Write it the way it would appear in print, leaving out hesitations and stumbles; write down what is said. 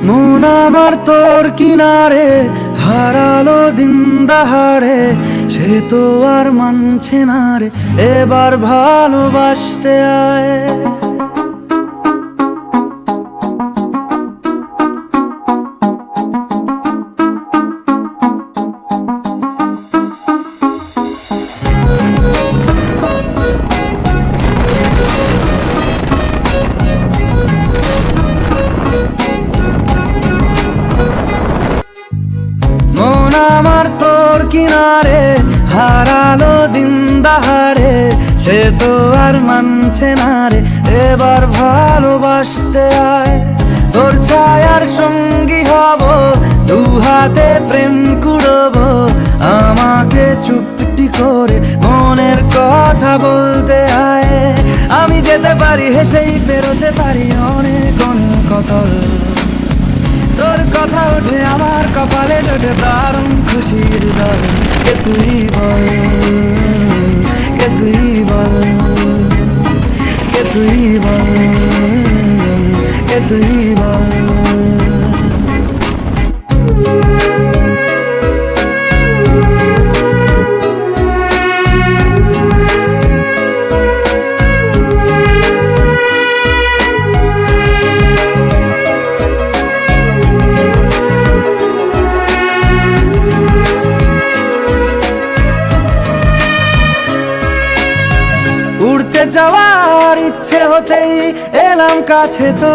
মন আমার তোর কিনারে হারালো দিন দাহাড়ে, সে তো আর মানছে না রে, এবার ভালোবাসতে আয়। মন আমার তোর কিনারে হারালো দিন দাহাড়ে, সে তো আর মানছে না রে, এবার ভালোবাসতে আয়। তোর ছায়ার সঙ্গী হব, দু হাতে প্রেম কুড়ব, আমাকে চুপটি করে মনের কথা বলতে আয়। আমি যেতে পারি হেসেই বেরোতে পারি অনেক অনেক কতল, তোর কথা ওঠে আমার কপালে জোটে দারুণ খুশির দল। কে তুই বল, কে তুই বল, কে তুই বল, কে তুই বল। উড়তে যাওয়ার ইচ্ছে হতেই এলাম কাছে তো,